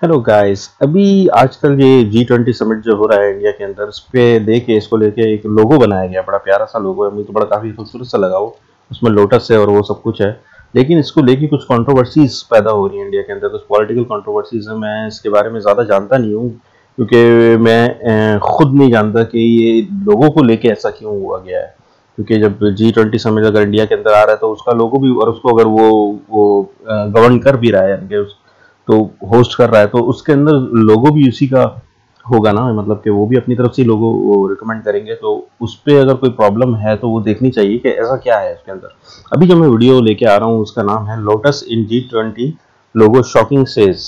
Hello guys. अभी आजकल ये G20 समिट जो हो रहा है इंडिया के अंदर, उस पे देखे इसको लेके एक लोगो बनाया गया। बड़ा प्यारा सा लोगो है, मुझे तो बड़ा काफ़ी खूबसूरत सा लगा वो। उसमें लोटस है और वो सब कुछ है। लेकिन इसको लेके कुछ कंट्रोवर्सीज पैदा हो रही है इंडिया के अंदर, कुछ पॉलिटिकल कंट्रोवर्सीज है। मैं इसके बारे में ज़्यादा जानता नहीं हूँ, क्योंकि मैं खुद नहीं जानता कि ये लोगों को लेके ऐसा क्यों हुआ गया है। क्योंकि जब G20 समिट अगर इंडिया के अंदर आ रहा है तो उसका लोगो भी, और उसको अगर वो गवर्न कर भी रहा है, यानी कि तो होस्ट कर रहा है, तो उसके अंदर लोगो भी उसी का होगा ना। मतलब कि वो भी अपनी तरफ से लोगो रिकमेंड करेंगे, तो उस पर अगर कोई प्रॉब्लम है तो वो देखनी चाहिए कि ऐसा क्या है उसके अंदर। अभी जो मैं वीडियो लेके आ रहा हूँ उसका नाम है lotus in G20 logo shocking says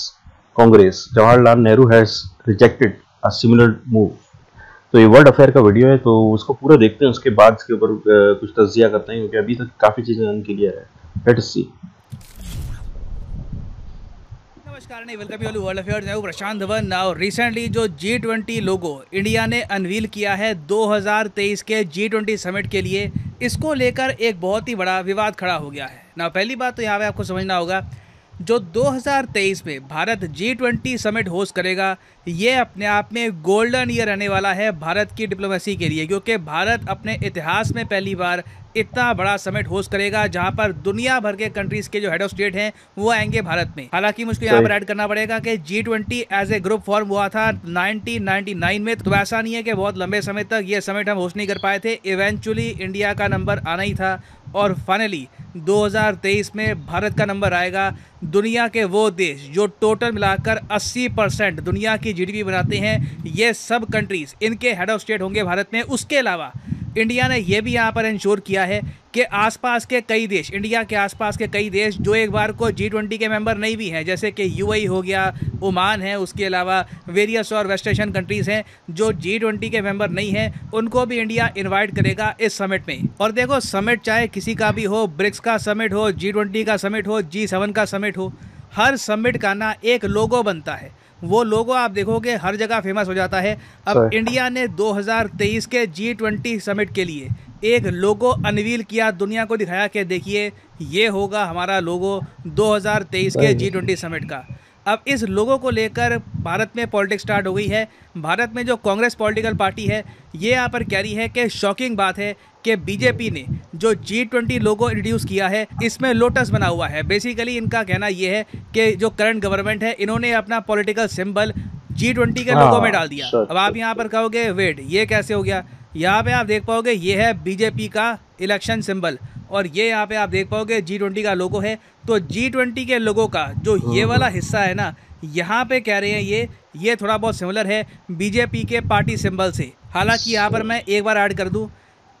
Congress Jawaharlal Nehru has rejected a similar move. तो ये वर्ल्ड अफेयर का वीडियो है, तो उसको पूरा देखते हैं, उसके बाद इसके ऊपर कुछ तज्जिया करते हैं, क्योंकि अभी तक काफ़ी चीज़ें अनक्लियर है। Let's see. नमस्कार नहीं वेलकम यू वर्ल्ड अफेयर्स। मैं हूं प्रशांत धवन। नाउ रिसेंटली जो G20 लोगो इंडिया ने अनवील किया है 2023 के G20 समिट के लिए, इसको लेकर एक बहुत ही बड़ा विवाद खड़ा हो गया है। ना पहली बात तो यहाँ पे आपको समझना होगा, जो 2023 में भारत G20 समिट होस्ट करेगा, ये अपने आप में गोल्डन ईयर रहने वाला है भारत की डिप्लोमेसी के लिए, क्योंकि भारत अपने इतिहास में पहली बार इतना बड़ा समिट होस्ट करेगा जहां पर दुनिया भर के कंट्रीज के जो हेड ऑफ स्टेट हैं वो आएंगे भारत में। हालांकि मुझको यहाँ पर ऐड करना पड़ेगा कि G20 as a group form हुआ था 1999 में, तो ऐसा नहीं है कि बहुत लंबे समय तक ये समिट हम होस्ट नहीं कर पाए थे। इवेंचुअली इंडिया का नंबर आना ही था और फाइनली 2023 में भारत का नंबर आएगा। दुनिया के वो देश जो टोटल मिलाकर 80% दुनिया की जीडीपी बनाते हैं, ये सब कंट्रीज इनके हेड ऑफ स्टेट होंगे भारत में। उसके अलावा इंडिया ने यह भी यहाँ पर इंश्योर किया है कि आसपास के कई देश, इंडिया के आसपास के कई देश जो एक बार को G20 के मेंबर नहीं भी हैं, जैसे कि यूएई हो गया, ओमान है, उसके अलावा वेरियस और वेस्ट एशियन कंट्रीज़ हैं जो G20 के मेंबर नहीं हैं, उनको भी इंडिया इनवाइट करेगा इस समिट में। और देखो, समिट चाहे किसी का भी हो, ब्रिक्स का समिट हो, G20 का समिट हो, G7 का समिट हो, हर समिट का ना एक लोगो बनता है। वो लोगो आप देखोगे हर जगह फेमस हो जाता है। अब इंडिया ने 2023 के G20 समिट के लिए एक लोगो अनवील किया, दुनिया को दिखाया कि देखिए ये होगा हमारा लोगो 2023 के G20 समिट का। अब इस लोगों को लेकर भारत में पॉलिटिक्स स्टार्ट हो गई है। भारत में जो कांग्रेस पॉलिटिकल पार्टी है, ये यहाँ पर कह रही है कि शॉकिंग बात है कि बीजेपी ने जो G20 लोगो इंट्रोड्यूस किया है, इसमें लोटस बना हुआ है। बेसिकली इनका कहना ये है कि जो करंट गवर्नमेंट है, इन्होंने अपना पॉलिटिकल सिंबल G20 के लोगो में डाल दिया। अब आप यहाँ पर कहोगे वेट, ये कैसे हो गया? यहाँ पे आप देख पाओगे ये है बीजेपी का इलेक्शन सिंबल, और ये यहाँ पे आप देख पाओगे G20 का लोगो है। तो G20 के लोगो का जो ये वाला हिस्सा है ना, यहाँ पे कह रहे हैं ये थोड़ा बहुत सिमिलर है बीजेपी के पार्टी सिंबल से। हालांकि यहाँ पर मैं एक बार ऐड कर दूँ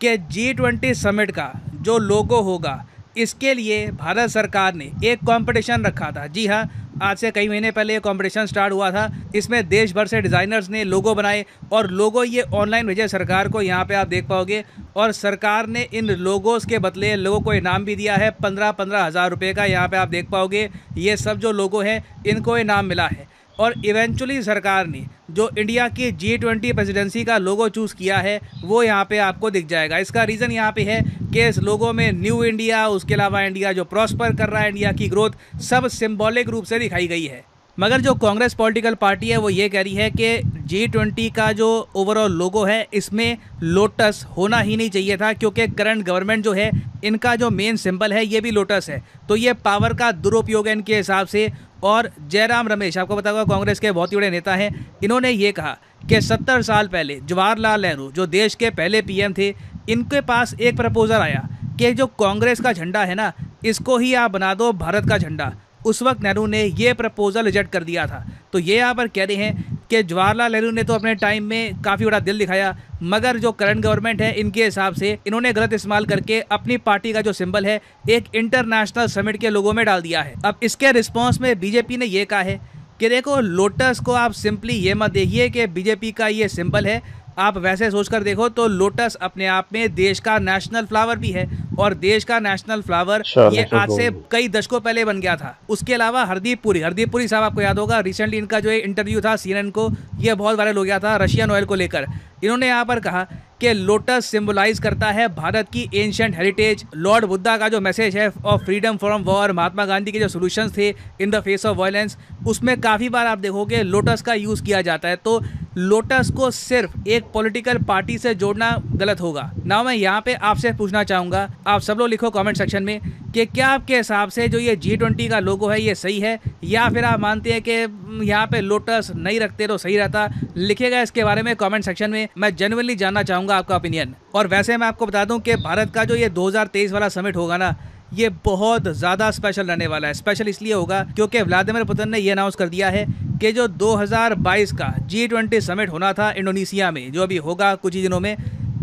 कि G20 समिट का जो लोगो होगा, इसके लिए भारत सरकार ने एक कंपटीशन रखा था। जी हाँ, आज से कई महीने पहले ये कंपटीशन स्टार्ट हुआ था। इसमें देश भर से डिज़ाइनर्स ने लोगो बनाए और लोगो ये ऑनलाइन भेजे सरकार को, यहाँ पे आप देख पाओगे। और सरकार ने इन लोगोस के बदले लोगों को इनाम भी दिया है 15-15 हज़ार रुपये का। यहाँ पे आप देख पाओगे ये सब जो लोगो हैं इनको इनाम मिला है। और इवेंचुअली सरकार ने जो इंडिया की G20 प्रेसिडेंसी का लोगो चूज़ किया है वो यहाँ पे आपको दिख जाएगा। इसका रीज़न यहाँ पे है कि इस लोगो में न्यू इंडिया, उसके अलावा इंडिया जो प्रॉस्पर कर रहा है, इंडिया की ग्रोथ, सब सिंबॉलिक रूप से दिखाई गई है। मगर जो कांग्रेस पॉलिटिकल पार्टी है वो ये कह रही है कि G20 का जो ओवरऑल लोगो है इसमें लोटस होना ही नहीं चाहिए था, क्योंकि करंट गवर्नमेंट जो है इनका जो मेन सिंबल है ये भी लोटस है। तो ये पावर का दुरुपयोग है इनके हिसाब से। और जयराम रमेश, आपको पता होगा कांग्रेस के बहुत ही बड़े नेता हैं, इन्होंने ये कहा कि 70 साल पहले जवाहरलाल नेहरू जो देश के पहले पीएम थे, इनके पास एक प्रपोजल आया कि जो कांग्रेस का झंडा है ना, इसको ही आप बना दो भारत का झंडा। उस वक्त नेहरू ने ये प्रपोजल रिजेक्ट कर दिया था। तो ये यहाँ पर कह रहे हैं कि जवाहरलाल नेहरू ने तो अपने टाइम में काफ़ी बड़ा दिल दिखाया, मगर जो करंट गवर्नमेंट है इनके हिसाब से इन्होंने गलत इस्तेमाल करके अपनी पार्टी का जो सिंबल है एक इंटरनेशनल समिट के लोगों में डाल दिया है। अब इसके रिस्पॉन्स में बीजेपी ने ये कहा है कि देखो, लोटस को आप सिंपली ये मत देखिए कि बीजेपी का ये सिंबल है, आप वैसे सोचकर देखो तो लोटस अपने आप में देश का नेशनल फ्लावर भी है। और देश का नेशनल फ्लावर ये आज से कई दशकों पहले बन गया था। उसके अलावा हरदीप पुरी साहब, आपको याद होगा रिसेंटली इनका जो इंटरव्यू था CNN को, ये बहुत वायरल हो गया था रशियन ऑयल को लेकर। इन्होंने यहाँ पर कहा कि लोटस सिंबलाइज करता है भारत की एंशिएंट हेरिटेज। लॉर्ड बुद्धा का जो मैसेज है of freedom from war, Mahatma Gandhi के जो सॉल्यूशंस थे in the face of violence, उसमें काफ़ी बार आप देखोगे लोटस का यूज़ किया जाता है। तो लोटस को सिर्फ एक पॉलिटिकल पार्टी से जोड़ना गलत होगा ना। मैं यहाँ पे आपसे पूछना चाहूँगा, आप सब लोग लिखो कमेंट सेक्शन में कि क्या आपके हिसाब से जो ये G20 का लोगो है ये सही है, या फिर आप मानते हैं कि यहाँ पे लोटस नहीं रखते तो सही रहता। लिखिएगा इसके बारे में कमेंट सेक्शन में, मैं जेन्युइनली जानना चाहूँगा आपका ओपिनियन। और वैसे मैं आपको बता दूँ कि भारत का जो ये 2023 वाला समिट होगा ना, ये बहुत ज़्यादा स्पेशल रहने वाला है। स्पेशल इसलिए होगा क्योंकि व्लादिमीर पुतिन ने ये अनाउंस कर दिया है कि जो 2022 का G20 समिट होना था इंडोनेशिया में, जो अभी होगा कुछ ही दिनों में,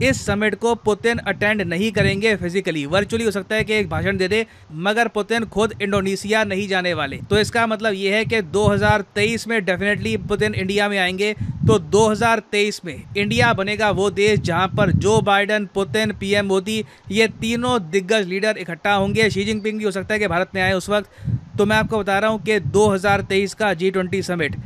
इस समिट को पुतिन अटेंड नहीं करेंगे फिजिकली, वर्चुअली हो सकता है कि एक भाषण दे दे, मगर पुतिन खुद इंडोनेशिया नहीं जाने वाले। तो इसका मतलब ये है कि 2023 में डेफिनेटली पुतिन इंडिया में आएंगे। तो 2023 में इंडिया बनेगा वो देश जहां पर जो बाइडन, पुतिन, पीएम मोदी, ये तीनों दिग्गज लीडर इकट्ठा होंगे। शी जिनपिंग भी हो सकता है कि भारत में आए उस वक्त। तो मैं आपको बता रहा हूं कि 2023 का G20 समिट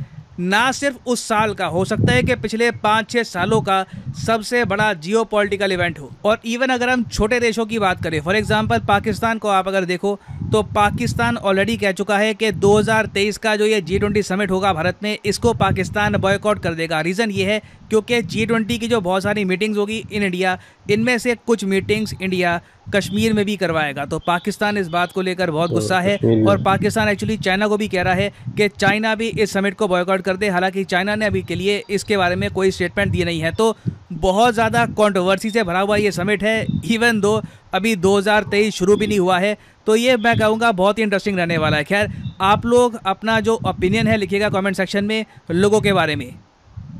ना सिर्फ उस साल का, हो सकता है कि पिछले 5-6 सालों का सबसे बड़ा जियोपॉलिटिकल इवेंट हो। और इवन अगर हम छोटे देशों की बात करें, फॉर एग्जांपल पाकिस्तान को आप अगर देखो तो पाकिस्तान ऑलरेडी कह चुका है कि 2023 का जो ये G20 समिट होगा भारत में, इसको पाकिस्तान बॉयकॉट कर देगा। रीज़न ये है क्योंकि G20 की जो बहुत सारी मीटिंग्स होगी इन इंडिया, इनमें से कुछ मीटिंग्स इंडिया कश्मीर में भी करवाएगा। तो पाकिस्तान इस बात को लेकर बहुत गुस्सा है, और पाकिस्तान एक्चुअली चाइना को भी कह रहा है कि चाइना भी इस समिट को बॉयकॉट कर दे। हालांकि चाइना ने अभी के लिए इसके बारे में कोई स्टेटमेंट दिए नहीं है। तो बहुत ज़्यादा कंट्रोवर्सी से भरा हुआ ये समिट है, इवन दो अभी 2023 शुरू भी नहीं हुआ है। तो ये मैं कहूँगा बहुत ही इंटरेस्टिंग रहने वाला है। खैर, आप लोग अपना जो ओपिनियन है लिखिएगा कमेंट सेक्शन में लोगों के बारे में।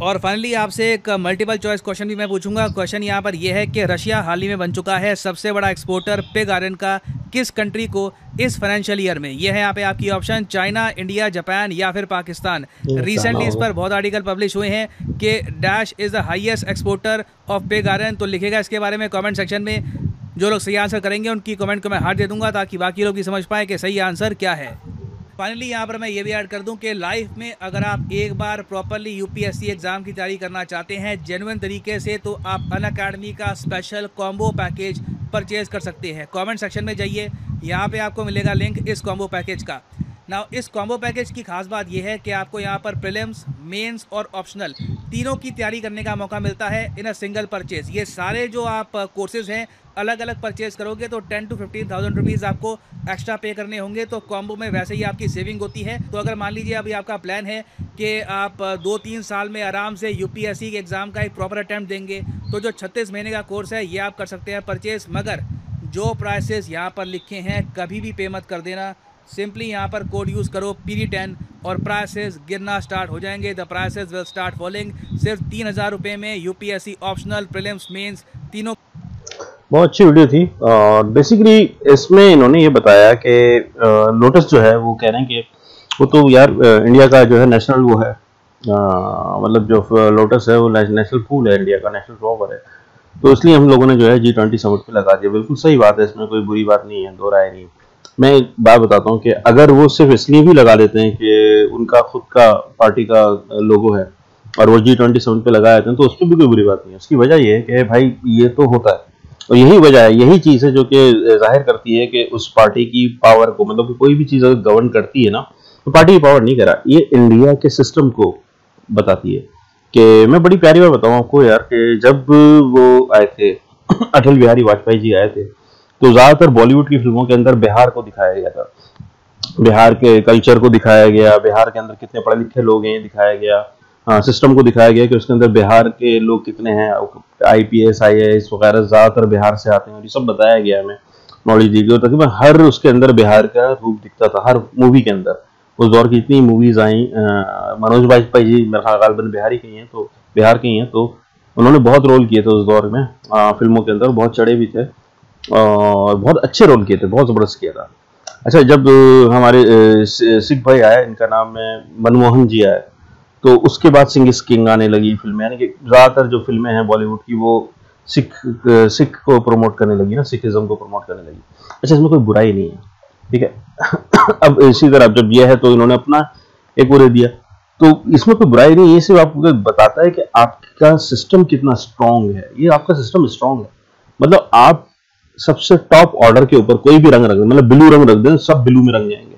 और फाइनली आपसे एक मल्टीपल चॉइस क्वेश्चन भी मैं पूछूंगा। क्वेश्चन यहाँ पर यह है कि रशिया हाल ही में बन चुका है सबसे बड़ा एक्सपोर्टर पिग आयरन का किस कंट्री को इस फाइनेंशियल ईयर में। यह है यहाँ पे आपकी ऑप्शन, चाइना, इंडिया, जापान या फिर पाकिस्तान। रिसेंटली इस पर बहुत आर्टिकल पब्लिश हुए हैं कि dash is the highest exporter of pig iron. तो लिखेगा इसके बारे में कमेंट सेक्शन में। जो लोग सही आंसर करेंगे उनकी कमेंट को मैं हार्ट दे दूंगा ताकि बाकी लोग भी समझ पाए कि सही आंसर क्या है। फाइनली यहाँ पर मैं ये भी ऐड कर दूं कि लाइफ में अगर आप एक बार प्रॉपरली यूपीएससी एग्ज़ाम की तैयारी करना चाहते हैं जेन्युइन तरीके से, तो आप अनअकैडमी का स्पेशल कॉम्बो पैकेज परचेज कर सकते हैं। कमेंट सेक्शन में जाइए, यहाँ पे आपको मिलेगा लिंक इस कॉम्बो पैकेज का। ना इस कॉम्बो पैकेज की खास बात यह है कि आपको यहाँ पर प्रीलिम्स, मेंस और ऑप्शनल तीनों की तैयारी करने का मौका मिलता है इन अ सिंगल परचेज। ये सारे जो आप कोर्सेज हैं अलग अलग परचेज करोगे तो 10 to 15,000 रुपीज़ आपको एक्स्ट्रा पे करने होंगे। तो कॉम्बो में वैसे ही आपकी सेविंग होती है। तो अगर मान लीजिए अभी आपका प्लान है कि आप 2-3 साल में आराम से यूपीएससी के एग्ज़ाम का एक प्रॉपर अटैम्प्ट देंगे, तो जो 36 महीने का कोर्स है ये आप कर सकते हैं परचेज। मगर जो प्राइसेस यहाँ पर लिखे हैं कभी भी पे मत कर देना। सिंपली यहाँ पर कोड यूज़ करो PD10 और प्राइसेस गिरना स्टार्ट हो जाएंगे। The prices will start falling. सिर्फ 3,000 रुपये में यूपीएससी ऑप्शनल, प्रीलिम्स, मेंस तीनों। बहुत अच्छी वीडियो थी। और बेसिकली इसमें इन्होंने ये बताया कि लोटस जो है वो कह रहे हैं कि वो तो यार इंडिया का जो है नेशनल वो है, मतलब जो लोटस है वो नेशनल फूल है, इंडिया का नेशनल फ्लावर है। तो इसलिए हम लोगों ने जो है G20 समिट पे लगा दिया। बिल्कुल सही बात है, इसमें कोई बुरी बात नहीं है, दो राय नहीं। मैं एक बात बताता हूँ कि अगर वो सिर्फ इसलिए भी लगा देते हैं कि उनका खुद का पार्टी का लोगो है और वो G20 समिट पे लगा देते हैं, तो उस पर भी कोई बुरी बात नहीं है। उसकी वजह ये है कि भाई ये तो होता है, और यही वजह है, यही चीज़ है जो कि जाहिर करती है कि उस पार्टी की पावर को, मतलब कि कोई भी चीज़ अगर गवर्न करती है ना, तो पार्टी की पावर नहीं करा, ये इंडिया के सिस्टम को बताती है। कि मैं बड़ी प्यारी बात बताऊँ आपको यार, कि जब वो आए थे अटल बिहारी वाजपेयी जी आए थे, तो ज़्यादातर बॉलीवुड की फिल्मों के अंदर बिहार को दिखाया गया था, बिहार के कल्चर को दिखाया गया, बिहार के अंदर कितने पढ़े लिखे लोग हैं दिखाया गया, सिस्टम को दिखाया गया कि उसके अंदर बिहार के लोग कितने हैं, IPS IAS वगैरह ज़्यादातर बिहार से आते हैं, ये सब बताया गया हमें नॉलेज दी गई। तकरीबन हर उसके अंदर बिहार का रूप दिखता था, हर मूवी के अंदर। उस दौर की जितनी मूवीज़ आई, मनोज बाजपेयी जी मेरा ख्याल बिहारी के ही हैं, तो बिहार के ही हैं, तो उन्होंने बहुत रोल किए थे उस दौर में फिल्मों के अंदर, बहुत चढ़े भी थे और बहुत अच्छे रोल किए थे, बहुत ज़बरदस्त किया था। अच्छा, जब हमारे सिख भाई आए, इनका नाम है मनमोहन जी आए, तो उसके बाद सिंह इज किंग आने लगी फिल्में, यानी कि ज़्यादातर जो फिल्में हैं बॉलीवुड की वो सिख को प्रमोट करने लगी ना, सिखिज्म को प्रमोट करने लगी। अच्छा, इसमें कोई बुराई नहीं है, ठीक है। अब इसी तरह जब यह है तो इन्होंने अपना एक वो दे दिया तो इसमें कोई बुराई नहीं, ये सिर्फ आपको बताता है कि आपका सिस्टम कितना स्ट्रांग है। ये आपका सिस्टम स्ट्रांग है, मतलब आप सबसे टॉप ऑर्डर के ऊपर कोई भी रंग रख दें, मतलब ब्लू रंग रख दें सब ब्लू में रंग जाएंगे,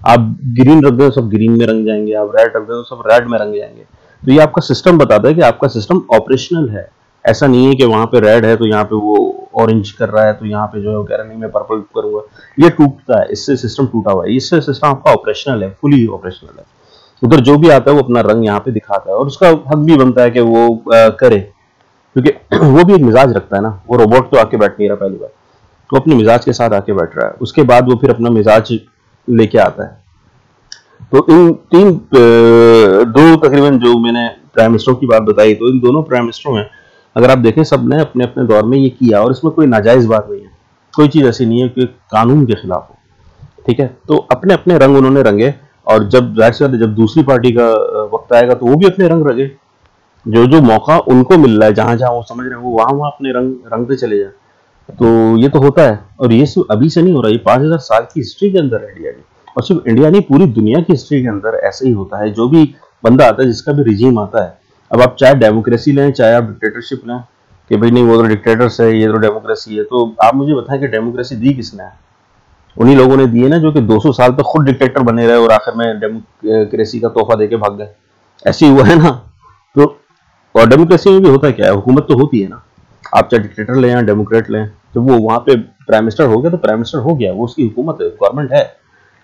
आप ग्रीन रख दें सब ग्रीन में रंग जाएंगे, आप रेड रख दें सब रेड में रंग जाएंगे। तो ये आपका सिस्टम बताता है कि आपका सिस्टम ऑपरेशनल है। ऐसा नहीं है कि वहां पे रेड है तो यहाँ पे वो ऑरेंज कर रहा है, तो यहाँ पे जो है वो कह रहा है नहीं मैं पर्पल करूंगा। ये टूटता है, इससे सिस्टम टूटा हुआ है, इससे सिस्टम आपका ऑपरेशनल है, फुली ऑपरेशनल है। उधर जो भी आता है वो अपना रंग यहाँ पे दिखाता है, और उसका हक भी बनता है कि वो करे, क्योंकि वो भी एक मिजाज रखता है ना। वो रोबोट तो आके बैठ नहीं रहा पहली बार, वो अपने मिजाज के साथ आके बैठ रहा है, उसके बाद वो फिर अपना मिजाज लेके आता है। तो इन तीन दो तकरीबन जो मैंने प्राइम मिनिस्टरों की बात बताई, तो इन दोनों प्राइम मिनिस्टरों में अगर आप देखें सब ने अपने अपने दौर में ये किया, और इसमें कोई नाजायज बात नहीं है, कोई चीज ऐसी नहीं है कि कानून के खिलाफ हो, ठीक है। तो अपने अपने रंग उन्होंने रंगे, और जब जाहिर सी बात है जब दूसरी पार्टी का वक्त आएगा तो वो भी अपने रंग रंगे। जो जो मौका उनको मिल रहा है, जहां जहां वो समझ रहे हैं वो वहां वहां अपने रंग रंगते चले जाए। तो ये तो होता है, और ये सिर्फ अभी से नहीं हो रहा, ये 5000 साल की हिस्ट्री के अंदर है इंडिया की, और सिर्फ इंडिया नहीं पूरी दुनिया की हिस्ट्री के अंदर ऐसे ही होता है। जो भी बंदा आता है, जिसका भी रिजीम आता है, अब आप चाहे डेमोक्रेसी लें चाहे आप डिक्टेटरशिप लें, कि भाई नहीं वो तो डिक्टेटर्स है ये तो डेमोक्रेसी है, तो आप मुझे बताएं कि डेमोक्रेसी दी किसने है? उन्हीं लोगों ने दिए ना जो कि 200 साल तक खुद डिक्टेटर बने रहे और आखिर में डेमोक्रेसी का तोहफा देके भाग गए। ऐसे ही हुआ है ना। तो और डेमोक्रेसी में भी होता क्या है, हुकूमत तो होती है ना, आप चाहे डिक्टेटर लें या डेमोक्रेट लें, जब वो वहां पे प्राइम मिनिस्टर हो गया तो प्राइम मिनिस्टर हो गया, वो उसकी हुकूमत है, गवर्नमेंट है,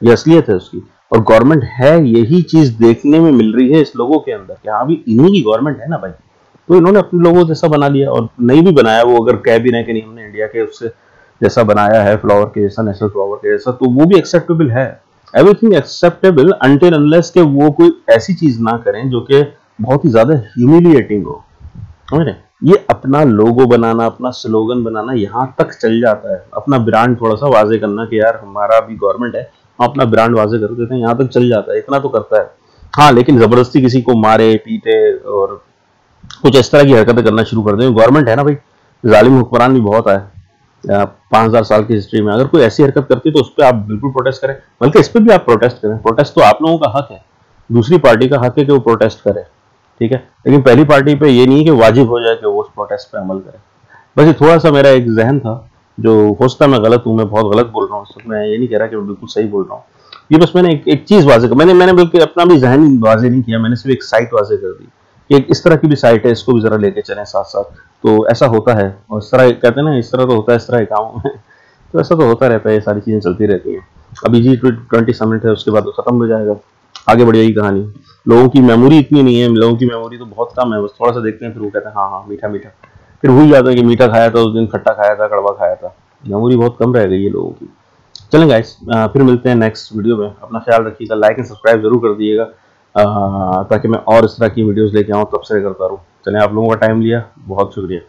ये असलियत है उसकी। और गवर्नमेंट है, यही चीज देखने में मिल रही है इस लोगों के अंदर कि हाँ भी इन्हीं की गवर्नमेंट है ना भाई। तो इन्होंने अपने लोगों जैसा बना लिया, और नहीं भी बनाया, वो अगर कह भी रहे कि नहीं हमने इंडिया के उससे जैसा बनाया है, फ्लावर के जैसा, नेशनल फ्लावर के जैसा, तो वो भी एक्सेप्टेबल है। एवरीथिंग एक्सेप्टेबल अनटिल अनलेस के वो कोई ऐसी चीज ना करें जो कि बहुत ही ज्यादा ह्यूमिलिएटिंग हो। समझ रहे? ये अपना लोगो बनाना, अपना स्लोगन बनाना यहाँ तक चल जाता है, अपना ब्रांड थोड़ा सा वाजे करना कि यार हमारा भी गवर्नमेंट है, हम अपना ब्रांड वाजे कर देते हैं, यहाँ तक चल जाता है, इतना तो करता है। हाँ, लेकिन जबरदस्ती किसी को मारे पीटे और कुछ इस तरह की हरकतें करना शुरू कर दें, गवर्नमेंट है ना भाई, जालिम हुक्मरान भी बहुत आए 5000 साल की हिस्ट्री में। अगर कोई ऐसी हरकत करती है तो उस पर आप बिल्कुल प्रोटेस्ट करें, बल्कि इस पर भी आप प्रोटेस्ट करें। प्रोटेस्ट तो आप लोगों का हक है, दूसरी पार्टी का हक है कि वो प्रोटेस्ट करे, ठीक है, लेकिन पहली पार्टी पे ये नहीं है कि वाजिब हो जाए कि वो उस प्रोटेस्ट पे अमल करे। बस ये थोड़ा सा मेरा एक जहन था, जो हो सकता है मैं गलत हूँ, मैं बहुत गलत बोल रहा हूँ, मैं ये नहीं कह रहा कि मैं बिल्कुल सही बोल रहा हूँ। ये बस मैंने एक चीज वाजे कर, मैंने बिल्कुल अपना भी जहन वाजे नहीं किया, मैंने सिर्फ एक साइट वाजे कर दी कि एक इस तरह की भी साइट है, इसको भी जरा लेके चलें साथ साथ। तो ऐसा होता है, और इस तरह कहते हैं ना, इस तरह तो होता है, इस तरह काम है। तो ऐसा तो होता रहता है, ये सारी चीजें चलती रहती हैं। अभी G20 समिट है, उसके बाद तो खत्म हो जाएगा, आगे बढ़ जाएगी कहानी। लोगों की मेमोरी इतनी नहीं है, लोगों की मेमोरी तो बहुत कम है, बस थोड़ा सा देखते हैं फिर वो कहते हैं हाँ हाँ मीठा मीठा, फिर भूल जाता है कि मीठा खाया था उस दिन, खट्टा खाया था, कड़वा खाया था। मेमोरी बहुत कम रह गई है लोगों की। चलें गाइस, फिर मिलते हैं नेक्स्ट वीडियो में। अपना ख्याल रखिएगा, लाइक एंड सब्सक्राइब जरूर कर दिएगा, ताकि मैं और इस तरह की वीडियोस लेके आऊँ, तब से करता रहूँ। चलें, आप लोगों का टाइम लिया, बहुत शुक्रिया।